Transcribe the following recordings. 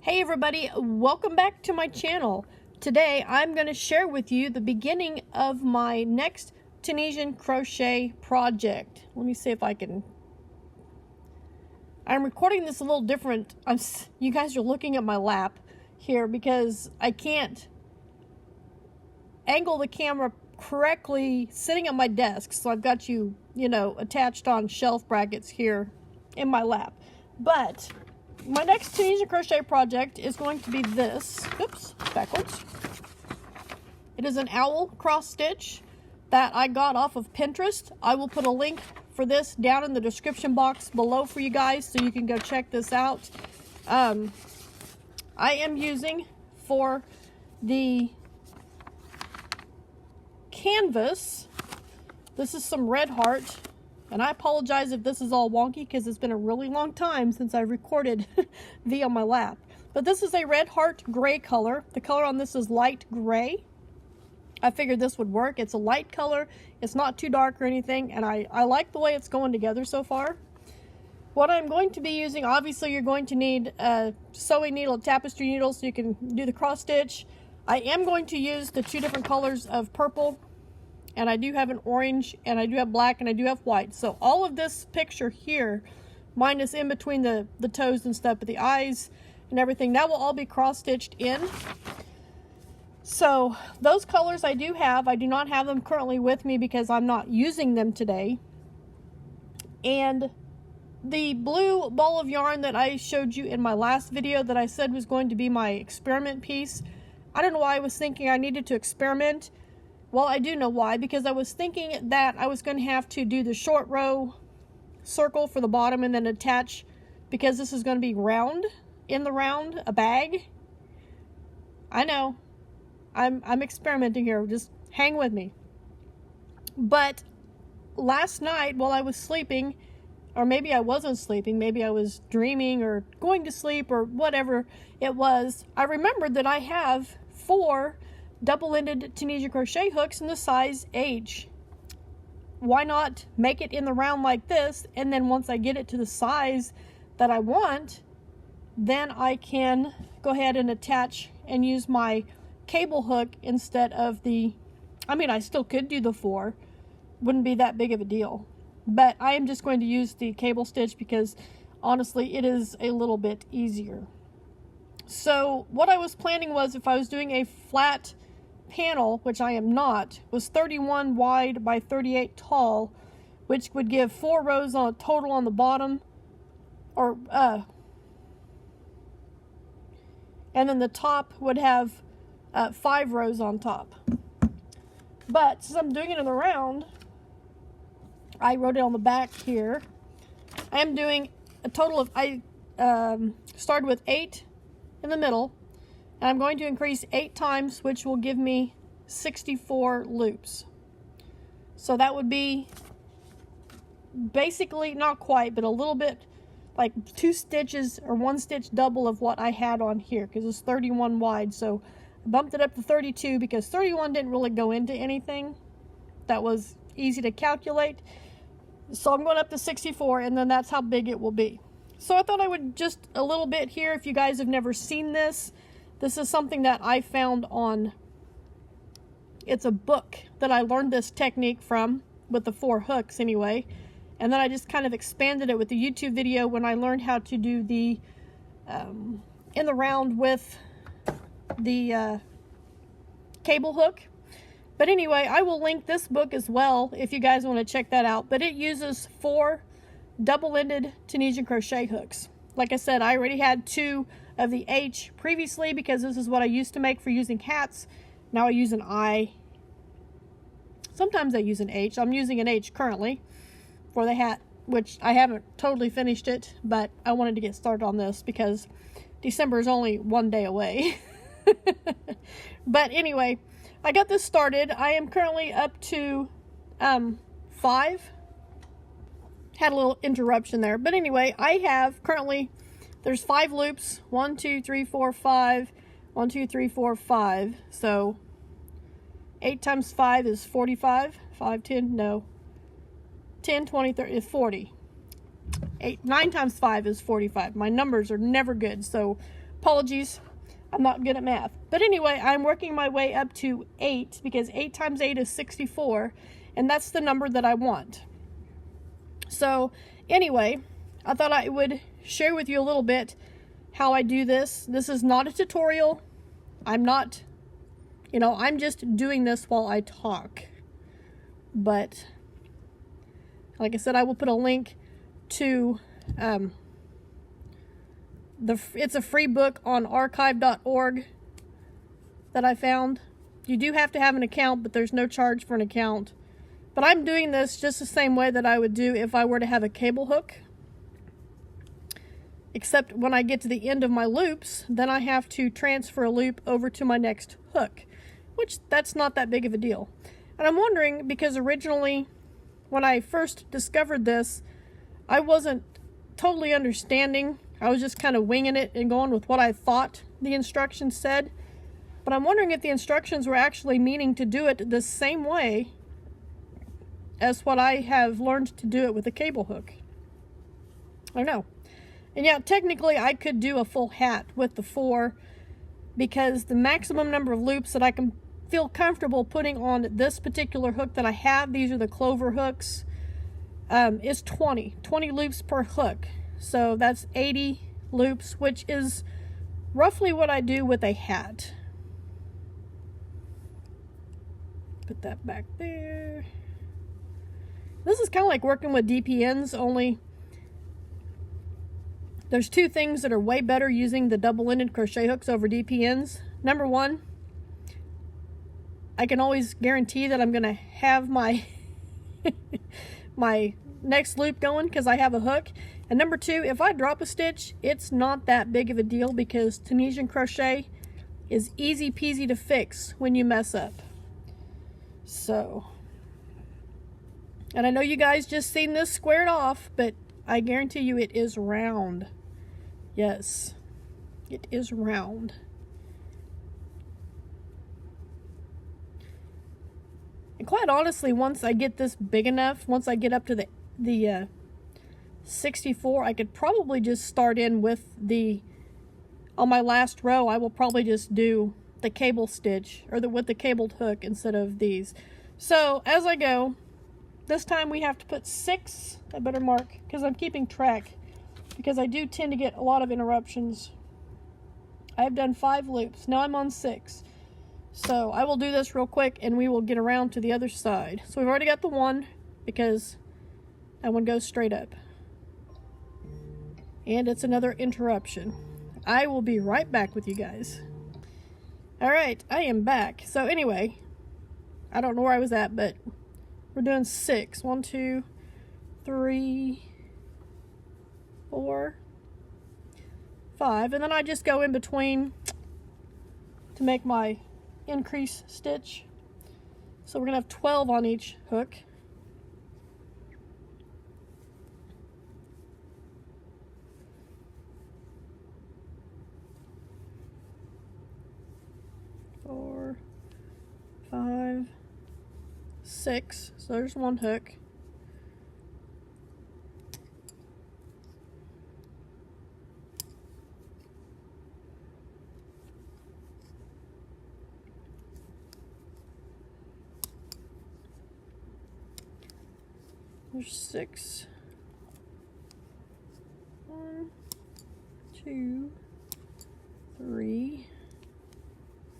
Hey everybody, welcome back to my channel. Today I'm going to share with you the beginning of my next Tunisian crochet project. Let me see if I can... I'm recording this a little different. You guys are looking at my lap here because I can't angle the camera correctly sitting at my desk. So I've got you attached on shelf brackets here in my lap. But my next Tunisian crochet project is going to be this. Oops, backwards. It is an owl cross stitch that I got off of Pinterest. I will put a link for this down in the description box below for you guys so you can go check this out. I am using for the canvas, this is some Red Heart. And I apologize if this is all wonky because it's been a really long time since I recorded via my lap. But this is a Red Heart gray color. The color on this is light gray. I figured this would work. It's a light color. It's not too dark or anything. And I like the way it's going together so far. What I'm going to be using, obviously you're going to need a sewing needle, a tapestry needle so you can do the cross stitch. I am going to use the two different colors of purple. And I do have an orange, and I do have black, and I do have white. So all of this picture here, minus in between the toes and stuff, but the eyes and everything, that will all be cross-stitched in. So those colors I do have. I do not have them currently with me because I'm not using them today. And the blue ball of yarn that I showed you in my last video that I said was going to be my experiment piece, I don't know why I was thinking I needed to experiment. Well, I do know why, because I was thinking that I was going to have to do the short row circle for the bottom and then attach, because this is going to be round, in the round, a bag. I know, I'm experimenting here, just hang with me. But last night while I was sleeping, or maybe I wasn't sleeping, maybe I was dreaming or going to sleep or whatever it was, I remembered that I have 4 double-ended Tunisian crochet hooks in the size H. Why not make it in the round like this, and then once I get it to the size that I want, then I can go ahead and attach and use my cable hook instead of the, I still could do the 4, wouldn't be that big of a deal, but I am just going to use the cable stitch because honestly it is a little bit easier. So what I was planning was, if I was doing a flat panel, which I am not, was 31 wide by 38 tall, which would give 4 rows on a total on the bottom, or and then the top would have 5 rows on top. But since I'm doing it in the round, I wrote it on the back here, I am doing a total of, I started with 8 in the middle, and I'm going to increase 8 times, which will give me 64 loops. So that would be basically, not quite, but a little bit, like 2 stitches or 1 stitch double of what I had on here, because it's 31 wide. So I bumped it up to 32 because 31 didn't really go into anything that was easy to calculate. So I'm going up to 64, and then that's how big it will be. So I thought I would just a little bit here. If you guys have never seen this, this is something that I found on, it's a book that I learned this technique from, with the 4 hooks anyway. And then I just kind of expanded it with the YouTube video when I learned how to do the, in the round with the cable hook. But anyway, I will link this book as well if you guys want to check that out. But it uses 4 double-ended Tunisian crochet hooks. Like I said, I already had 2 of the H previously because this is what I used to make for using hats. Now I use an I. Sometimes I use an H. I'm using an H currently for the hat, which I haven't totally finished it, but I wanted to get started on this because December is only 1 day away. But anyway, I got this started. I am currently up to 5. Had a little interruption there, but anyway, I have currently, there's 5 loops, 1 2 3 4 5, 1 2 3 4 5. So 8 times 5 is 45. 5 10 no 10 20 30 is 40. 9 times 5 is 45. My numbers are never good, so Apologies, I'm not good at math. But anyway, I'm working my way up to 8 because 8 times 8 is 64, and that's the number that I want. So anyway, I thought I would share with you a little bit how I do this. This is not a tutorial. I'm not, I'm just doing this while I talk. But like I said, I will put a link to it's a free book on archive.org that I found. You do have to have an account, but there's no charge for an account. But I'm doing this just the same way that I would do if I were to have a cable hook. Except when I get to the end of my loops, then I have to transfer a loop over to my next hook, which that's not that big of a deal. And I'm wondering, because originally when I first discovered this, I wasn't totally understanding. I was just kind of winging it and going with what I thought the instructions said. But I'm wondering if the instructions were actually meaning to do it the same way as what I have learned to do it with a cable hook. I don't know. And yeah, technically I could do a full hat with the 4 because the maximum number of loops that I can feel comfortable putting on this particular hook that I have, these are the clover hooks, is 20 loops per hook. So that's 80 loops, which is roughly what I do with a hat. Put that back there. This is kind of like working with DPNs, only there's 2 things that are way better using the double-ended crochet hooks over DPNs. Number 1, I can always guarantee that I'm going to have my my next loop going because I have a hook. And number 2, if I drop a stitch, it's not that big of a deal because Tunisian crochet is easy peasy to fix when you mess up. So, and I know you guys just seen this squared off, but I guarantee you it is round. Yes, it is round. And quite honestly, once I get this big enough, once I get up to the 64, I could probably just start in with on my last row, I will probably just do the cable stitch, or with the cabled hook instead of these. So as I go, this time we have to put 6, I better mark, because I'm keeping track, because I do tend to get a lot of interruptions. I've done 5 loops, now I'm on 6. So I will do this real quick and we will get around to the other side. So we've already got the 1, because that one goes straight up. And it's another interruption. I will be right back with you guys. Alright, I am back. So anyway, I don't know where I was at, but we're doing 6. 1, 2, 3, 4, 5. And then I just go in between to make my increase stitch. So we're going to have 12 on each hook. Four, 5, 6. So there's 1 hook. There's 6. 1, 2, 3,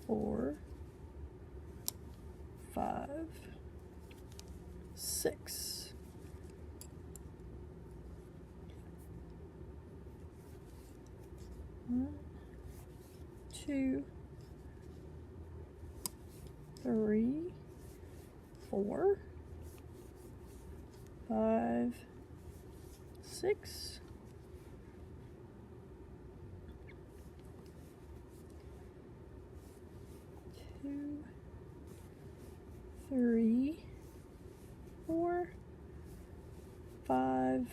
4, 5, 6. One, 2, 3, 4, 5, 6. 2, 3, 4, 5.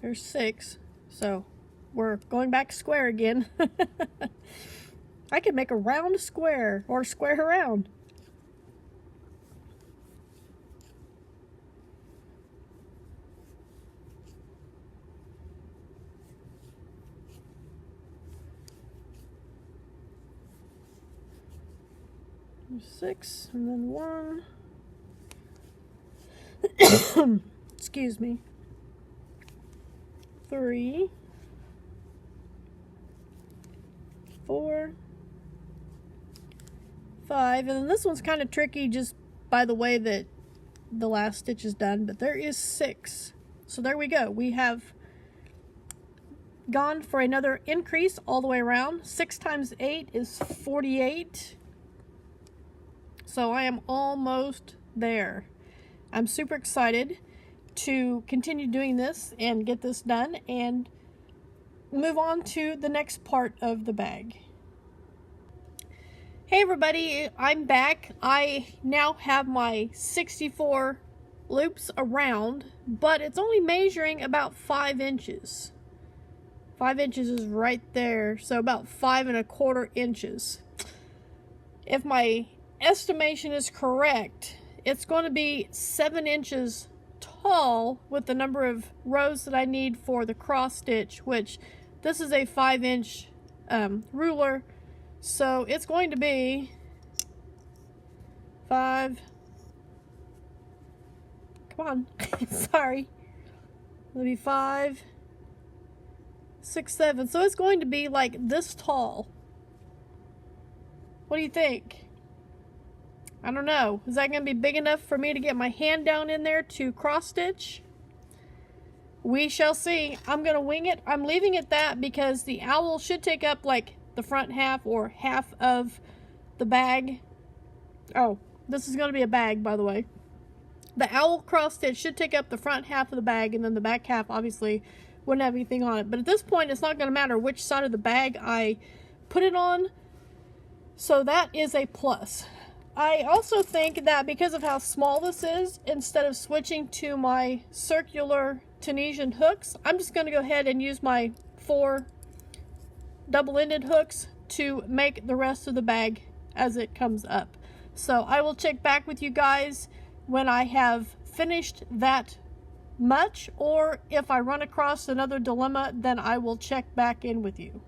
There's 6. So we're going back square again. I could make a round square or square around. 6, and then 1. Excuse me. 3, 4, 5, and then this one's kind of tricky just by the way that the last stitch is done, but there is 6. So there we go. We have gone for another increase all the way around. 6 times 8 is 48. So I am almost there. I'm super excited to continue doing this and get this done and move on to the next part of the bag. Hey everybody, I'm back. I now have my 64 loops around, but it's only measuring about 5 inches. 5 inches is right there, so about 5 1/4 inches. If my estimation is correct, it's going to be 7 inches tall with the number of rows that I need for the cross stitch, which this is a 5-inch ruler, so it's going to be 5. Come on, sorry. It'll be 5, 6, 7. So it's going to be like this tall. What do you think? I don't know. Is that going to be big enough for me to get my hand down in there to cross stitch? We shall see. I'm going to wing it. I'm leaving it that because the owl should take up like the front half or half of the bag. Oh, this is going to be a bag, by the way. The owl cross stitch should take up the front half of the bag, and then the back half obviously wouldn't have anything on it. But at this point, it's not going to matter which side of the bag I put it on. So that is a plus. I also think that because of how small this is, instead of switching to my circular Tunisian hooks, I'm just going to go ahead and use my 4 double-ended hooks to make the rest of the bag as it comes up. So I will check back with you guys when I have finished that much, or if I run across another dilemma, then I will check back in with you.